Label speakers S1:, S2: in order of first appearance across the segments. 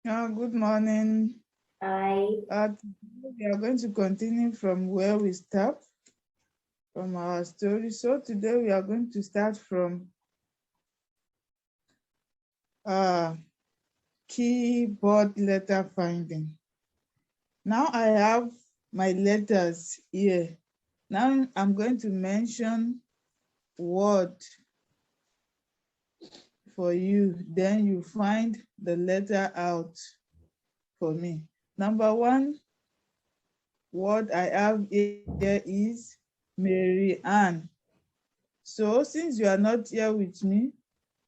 S1: Good morning.
S2: I
S1: Today we are going to continue from where we stopped from our story. So today we are going to start from uh, keyboard letter finding. Now I have my letters here. Now I'm going to mention word for you. Then you find the letter out for me. Number one word I have here is Mary Ann. So since you are not here with me,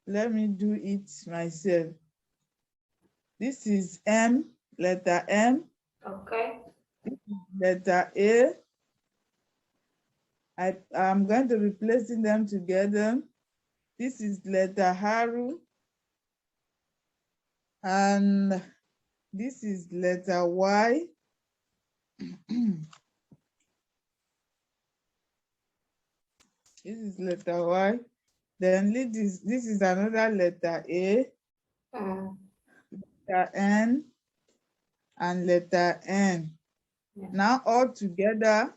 S1: let me do it myself. This is M, letter M,
S2: okay.
S1: letter A. I'm going to be placing them together. This is letter Haru, and this is letter Y. This is letter Y. Then this is another letter A,
S2: Mm.
S1: letter N, and letter N.
S2: Yeah.
S1: Now all together,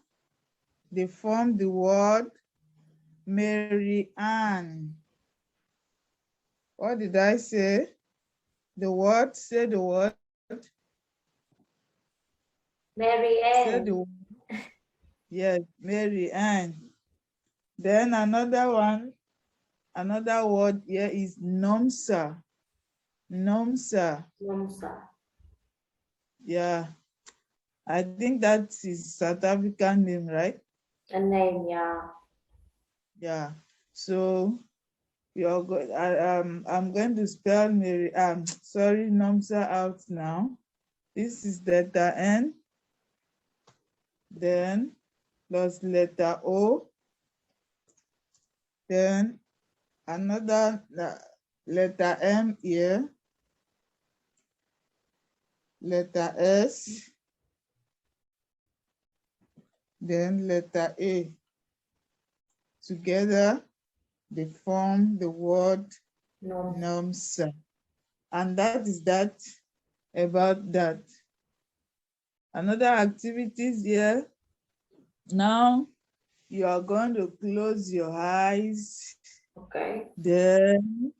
S1: they form the word Mary Ann. What did I say? The word, say the word,
S2: Mary
S1: say the
S2: Ann.
S1: word. Yes, Mary Ann. Then another word here is Nomsa. Nomsa.
S2: Namsa.
S1: Yeah, I think that is South African name, right?
S2: A name, yeah.
S1: Yeah. So you're good. I'm going to spell Mary sorry, Nomsa out now. This is letter N, then plus letter O, then another letter M here, letter S, then letter A. Together, they form the word
S2: No.
S1: NOMSA. And that is that about that. Another activities here. Now, you are going to close your eyes.
S2: Okay.
S1: Then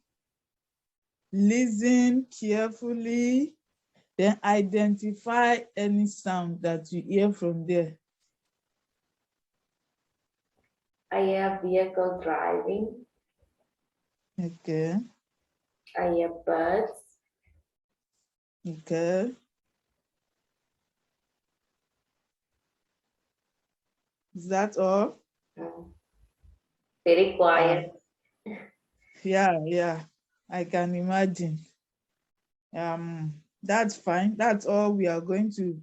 S1: listen carefully. Then identify any sound that you hear from there.
S2: I have vehicle driving.
S1: Okay.
S2: I have birds.
S1: Okay. Is that all?
S2: Mm. Very
S1: Uh,
S2: quiet.
S1: yeah. I can imagine. That's fine. That's all we are going to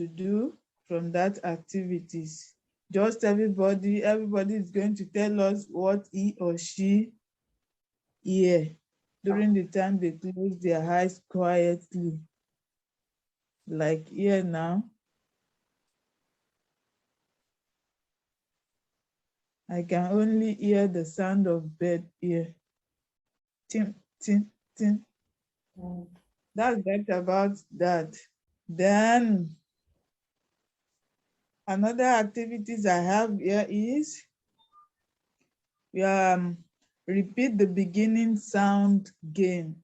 S1: do from that activities. Just everybody is going to tell us what he or she hear during the time they close their eyes quietly. Like here now, I can only hear the sound of bed here. Tin, tin, tin.
S2: Mm.
S1: That's that about that. Then another activities I have here is repeat the beginning sound game.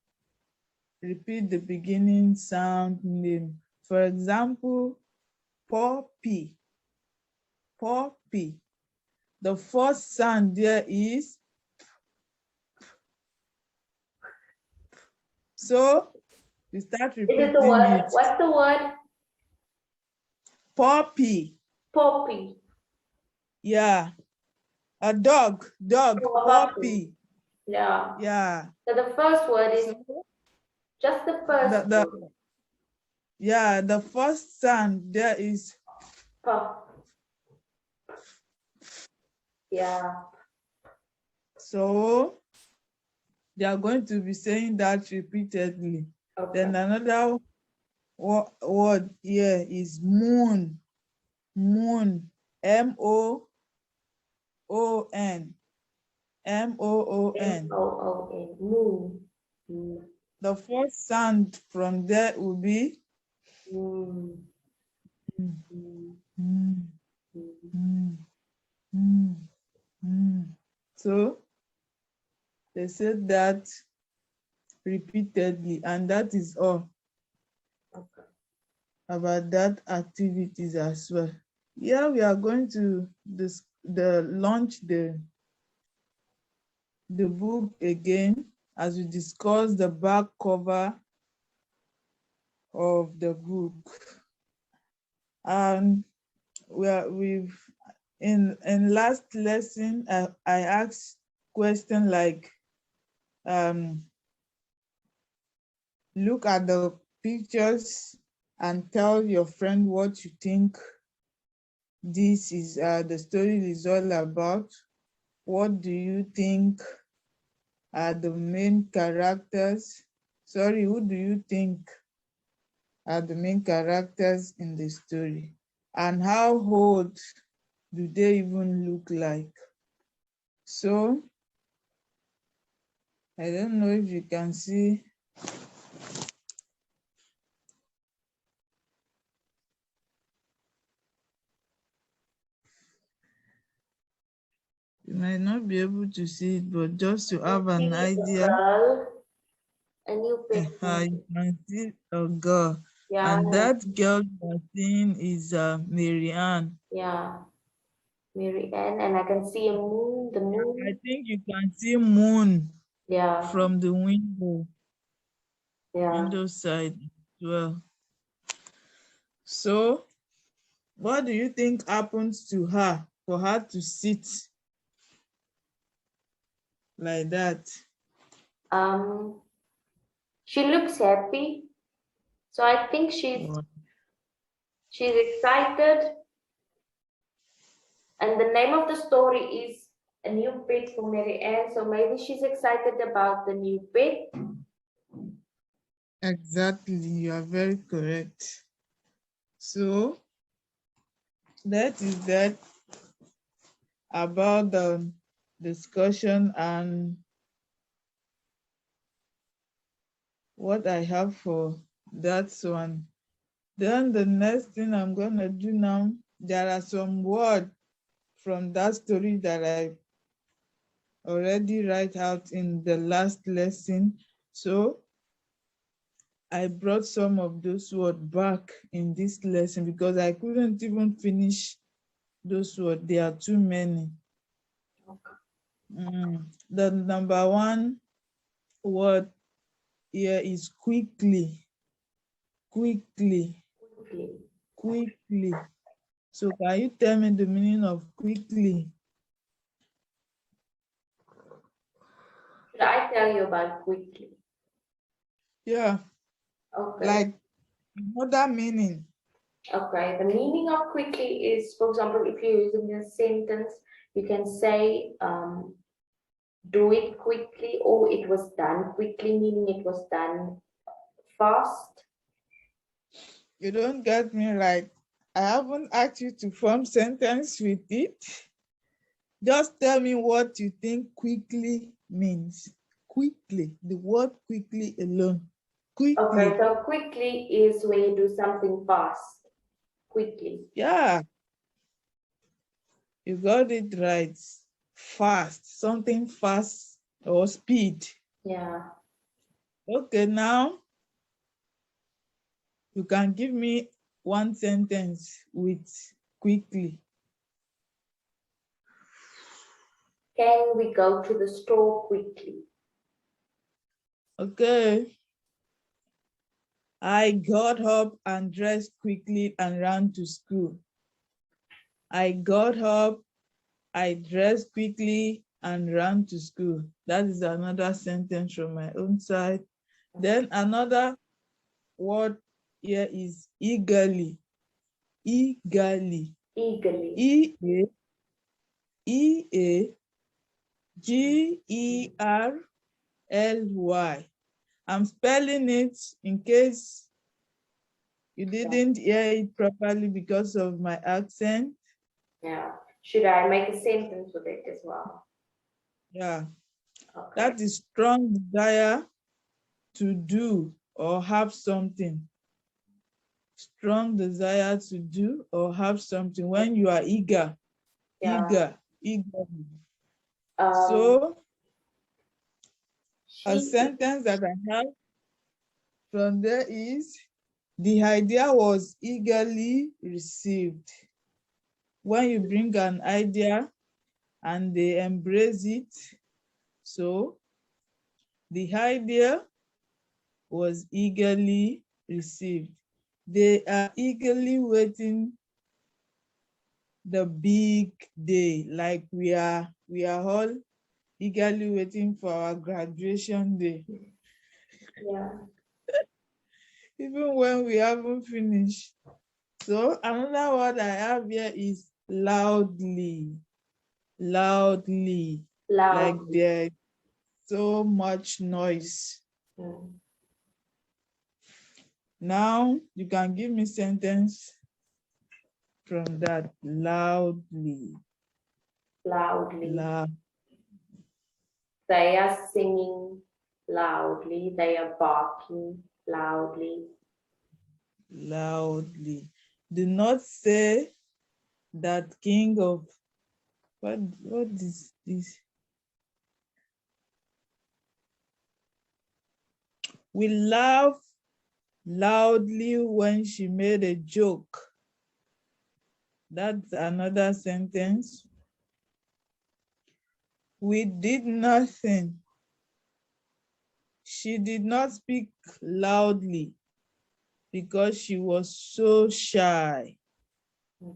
S1: Repeat the beginning sound name. For example, poppy. Poppy. The first sound there is so you start
S2: Is it the
S1: repeating
S2: word?
S1: it.
S2: What's the word?
S1: Poppy.
S2: Poppy.
S1: Yeah. A dog. Dog.
S2: Oh, a puppy.
S1: Poppy.
S2: Yeah.
S1: Yeah.
S2: So the first word is
S1: So
S2: just the first
S1: the
S2: word.
S1: yeah, the first sound there is
S2: Puff. Yeah.
S1: so they are going to be saying that repeatedly.
S2: Okay.
S1: Then another word here is moon. Moon. MOON. MOON.
S2: Moon. Mm.
S1: the first sound from there will be
S2: Mm.
S1: mm,
S2: Mm.
S1: mm,
S2: Mm.
S1: mm, mm, mm. So they said that repeatedly, and that is all
S2: Okay.
S1: about that activities as well. Here we are going to launch the book again as we discuss the back cover of the book. And we've in last lesson I asked question like look at the pictures and tell your friend what you think this is the story is all about. What do you think are the main characters? Sorry, who do you think are the main characters in the story? And how old do they even look like? So I don't know if you can see. You might not be able to see it, but just to
S2: I
S1: have an
S2: see a
S1: idea,
S2: girl, a new
S1: you
S2: baby.
S1: can see a girl.
S2: Yeah,
S1: And that girl you are seeing is Marianne.
S2: yeah, Mary Ann, and I can see a moon, the
S1: I
S2: moon.
S1: think you can see moon
S2: Yeah,
S1: from the
S2: yeah.
S1: window side as well. So what do you think happens to her for her to sit like that?
S2: Um, she looks happy, so I think
S1: Wow.
S2: she's excited. And the name of the story is A New Pet for Mary Ann, so maybe she's excited about the new pet.
S1: Exactly, you are very correct. So that is that about the discussion and what I have for that one. Then the next thing I'm gonna do now, there are some words from that story that I already write out in the last lesson. So I brought some of those words back in this lesson because I couldn't even finish those words. There are too many. The number one word here is quickly. Quickly.
S2: Okay.
S1: Quickly. So can you tell me the meaning of quickly?
S2: Should I tell you about quickly?
S1: Yeah,
S2: Okay.
S1: like another meaning.
S2: Okay. The meaning of quickly is, for example, if you're using a sentence, you can say, do it quickly, or it was done quickly, meaning it was done fast.
S1: You don't get me right. I haven't asked you to form sentence with it. Just tell me what you think quickly means. Quickly, the word quickly alone.
S2: Okay,
S1: Quickly.
S2: so quickly is when you do something fast. Quickly.
S1: Yeah, you got it right. Fast, something fast or speed.
S2: Yeah.
S1: Okay, now you can give me one sentence with quickly.
S2: Can we go to the store quickly?
S1: Okay. I got up and dressed quickly and ran to school. I got up, I dressed quickly and ran to school. That is another sentence from my own side. Then another word here is eagerly. Eagerly.
S2: Eagerly.
S1: E-A-G-E-R-L-Y. I'm spelling it in case you didn't hear it properly because of my accent.
S2: Yeah. Should I make a sentence with it as well?
S1: Yeah,
S2: Okay.
S1: that is strong desire to do or have something. Strong desire to do or have something. When you are eager,
S2: Yeah.
S1: eager.
S2: Um,
S1: So a
S2: she,
S1: sentence that I have from there is, the idea was eagerly received. When you bring an idea and they embrace it, so the idea was eagerly received. They are eagerly waiting the big day, like we are all eagerly waiting for our graduation day,
S2: yeah,
S1: even when we haven't finished. So another word I have here is loudly. Loudly, like
S2: loudly.
S1: there's so much noise.
S2: Mm.
S1: Now you can give me sentence from that. Loudly.
S2: Loudly.
S1: Loud.
S2: They are singing loudly. They are barking loudly.
S1: Loudly. Do not say that king of what is this? We laugh loudly when she made a joke. That's another sentence. We did nothing. She did not speak loudly because she was so shy.
S2: Mm.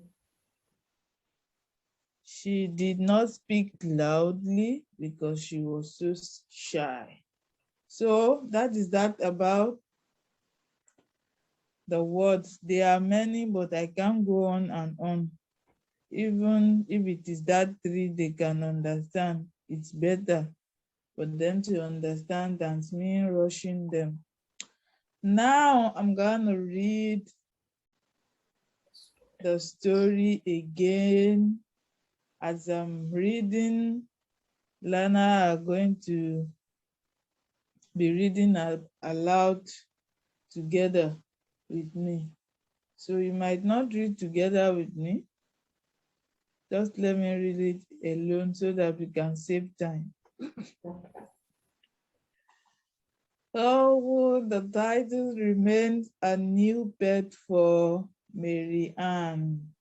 S1: She did not speak loudly because she was so shy. So that is that about the words. There are many, but I can't go on and on. Even if it is that three they can understand, it's better for them to understand than me rushing them. Now I'm gonna read the story again. As I'm reading, Lana are going to be reading aloud together with me. So you might not read together with me. Just let me read it alone so that we can save time. Oh, the title remains A New Bed for Mary Ann.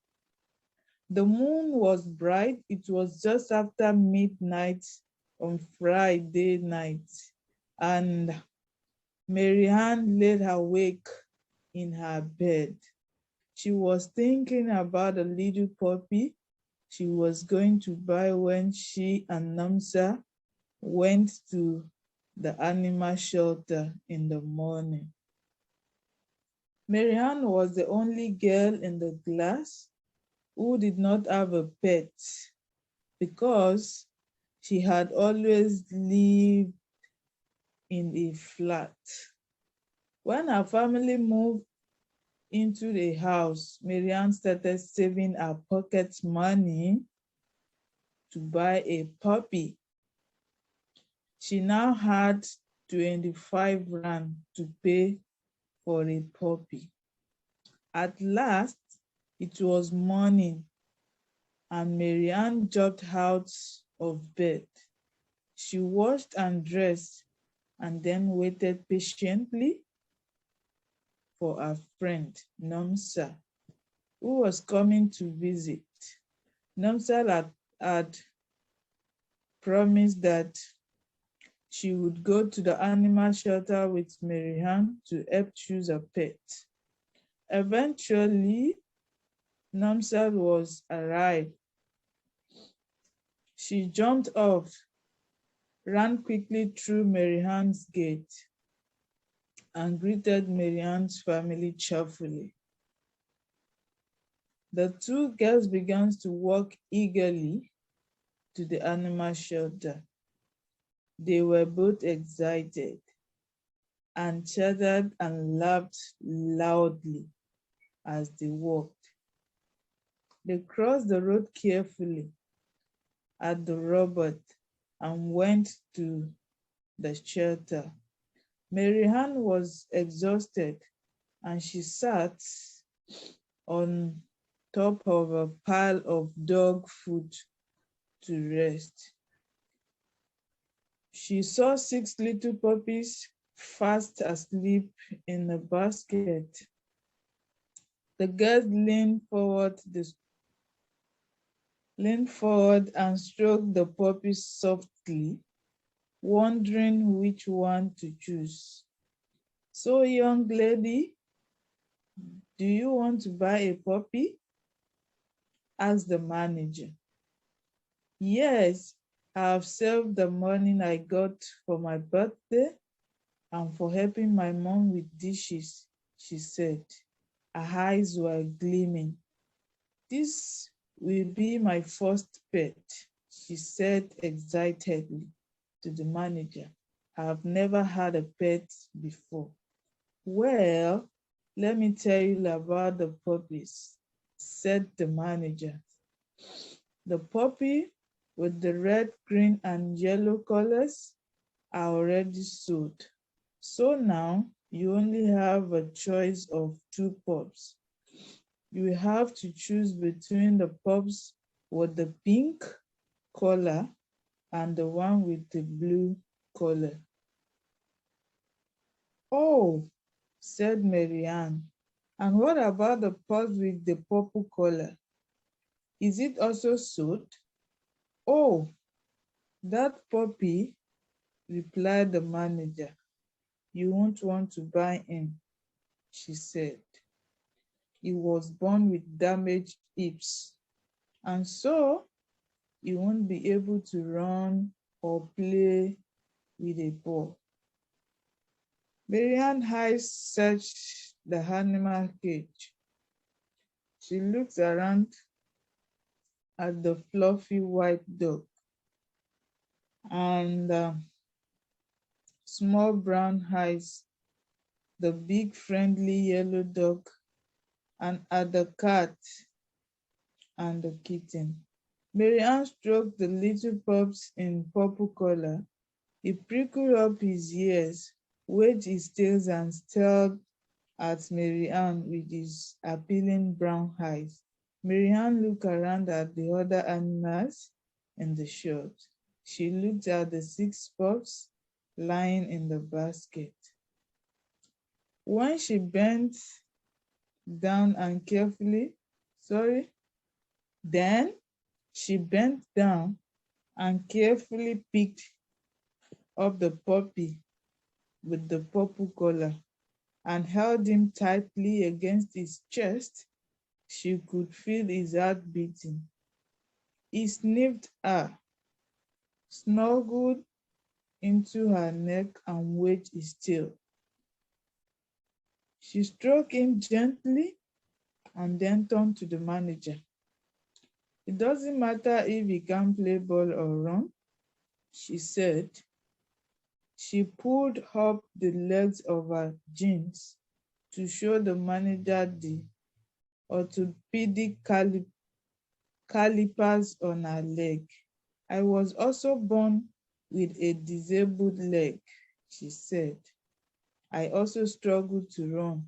S1: The moon was bright. It was just after midnight on Friday night, and Mary Ann lay awake in her bed. She was thinking about a little puppy she was going to buy when she and Namsa went to the animal shelter in the morning. Mary Ann was the only girl in the class who did not have a pet because she had always lived in a flat. When her family moved into the house, Mary Ann started saving her pocket money to buy a puppy. She now had 25 rand to pay for a puppy. At last, it was morning and Mary Ann jumped out of bed. She washed and dressed and then waited patiently for her friend, Nomsa, who was coming to visit. Nomsa had promised that she would go to the animal shelter with Mary Ann to help choose a pet. Eventually, Nomsa was arrived. She jumped off, ran quickly through Mary Ann's gate, and greeted Mary Ann's family cheerfully. The two girls began to walk eagerly to the animal shelter. They were both excited and chattered and laughed loudly as they walked. They crossed the road carefully at the robot and went to the shelter. Marianne was exhausted and she sat on top of a pile of dog food to rest. She saw 6 little puppies fast asleep in a basket. The girl leaned forward and stroked the puppies softly, wondering which one to choose. So, young lady, do you want to buy a puppy? Asked the manager. Yes, I have saved the money I got for my birthday and for helping my mom with dishes, she said. Her eyes were gleaming. This will be my first pet, she said excitedly to the manager. I have never had a pet before. Well, let me tell you about the puppies, said the manager. The puppy with the red, green, and yellow colors are already sold. So now you only have a choice of 2 pups. You will have to choose between the pups with the pink collar and the one with the blue collar. Oh, said Marianne. And what about the pups with the purple collar? Is it also sold? Oh, that puppy, replied the manager. You won't want to buy him, she said. He was born with damaged hips, and so he won't be able to run or play with a ball. Marianne's eyes searched the animal cage. She looked around at the fluffy white dog and small brown eyes, the big friendly yellow dog, and at the cat and the kitten. Marianne stroked the little pups in purple color. He prickled up his ears, waved his tail, and stared at Marianne with his appealing brown eyes. Marianne looked around at the other animals in the shop. She looked at the 6 pups lying in the basket. When she bent down and carefully, sorry, then she bent down and carefully picked up the puppy with the purple collar and held him tightly against his chest. She could feel his heart beating. He sniffed her, snuggled into her neck, and wagged his tail. She stroked him gently and then turned to the manager. It doesn't matter if he can play ball or run, she said. She pulled up the legs of her jeans to show the manager the orthopedic calipers on her leg. I was also born with a disabled leg, she said. I also struggle to run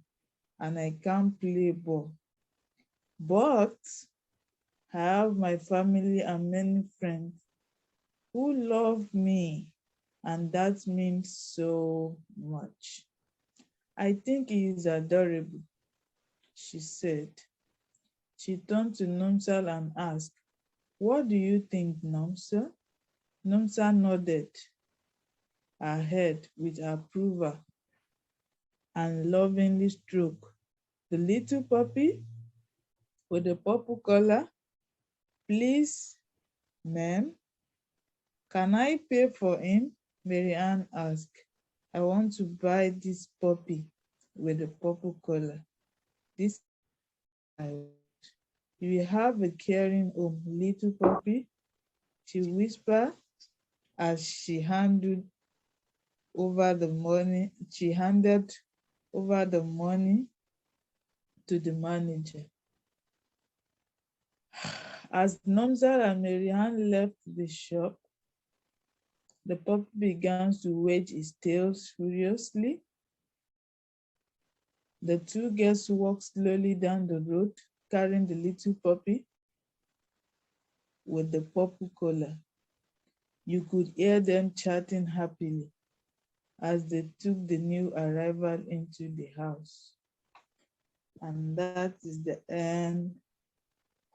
S1: and I can't play ball. But I have my family and many friends who love me, and that means so much. I think he is adorable, she said. She turned to Nomsal and asked, what do you think, Nomsal? Nomsal nodded her head with approval and lovingly stroked the little puppy with the purple collar. Please, ma'am, can I pay for him? Marianne asked. I want to buy this puppy with the purple collar. This is what I want. You will have a caring home, little puppy, she whispered as she handed over the money to the manager. As Nomzal and Marianne left the shop, the puppy begins to wag its tail furiously. The two girls walk slowly down the road, carrying the little puppy with the purple collar. You could hear them chatting happily as they took the new arrival into the house. And that is the end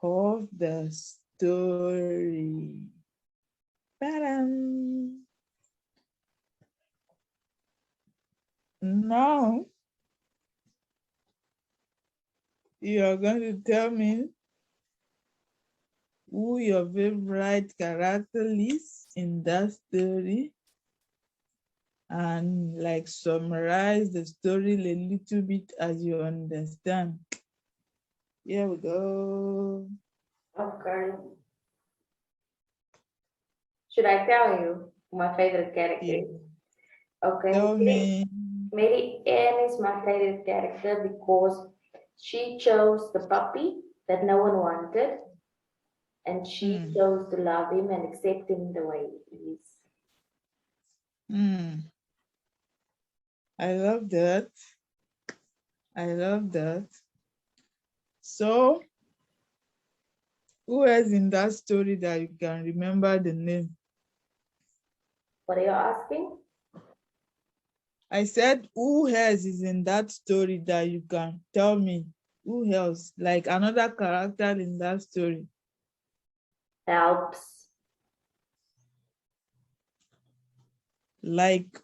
S1: of the story. Ta-da! Now you are going to tell me who your favorite character is in that story and like summarize the story a little bit as you understand. Here we go.
S2: Okay. Should I tell you my favorite character
S1: Yeah.
S2: is? Okay,
S1: Tell me.
S2: Mary Ann is my favorite character because she chose the puppy that no one wanted, and she
S1: Hmm.
S2: chose to love him and accept him the way he is.
S1: Hmm. I love that. I love that. So, who else in that story that you can remember the name?
S2: What are you asking?
S1: I said, who else is in that story that you can tell me? Who else? Like another character in that story.
S2: Helps.
S1: Like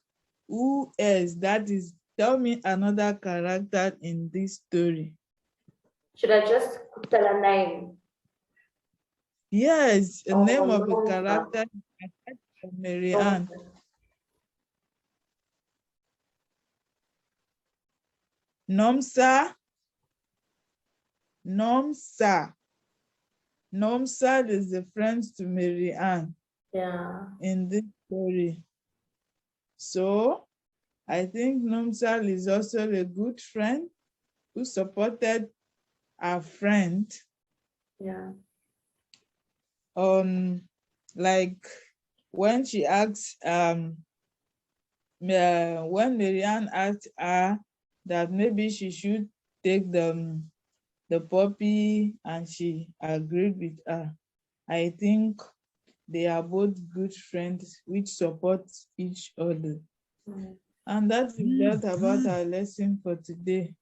S1: who else? That is, tell me another character in this story.
S2: Should I just tell a name?
S1: Yes, a
S2: Oh,
S1: name of a
S2: Nomsa.
S1: character from Mary Ann.
S2: Nomsa.
S1: Nomsa, Nomsa. Nomsa is the friend to Mary Ann
S2: Yeah.
S1: in this story. So I think Nomsa is also a good friend who supported her friend
S2: Yeah.
S1: on, like, when she asked when Marianne asked her that maybe she should take the puppy, and she agreed with her. I think they are both good friends which support each other.
S2: Mm.
S1: And that is that about our lesson for today.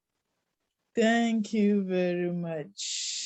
S1: Thank you very much.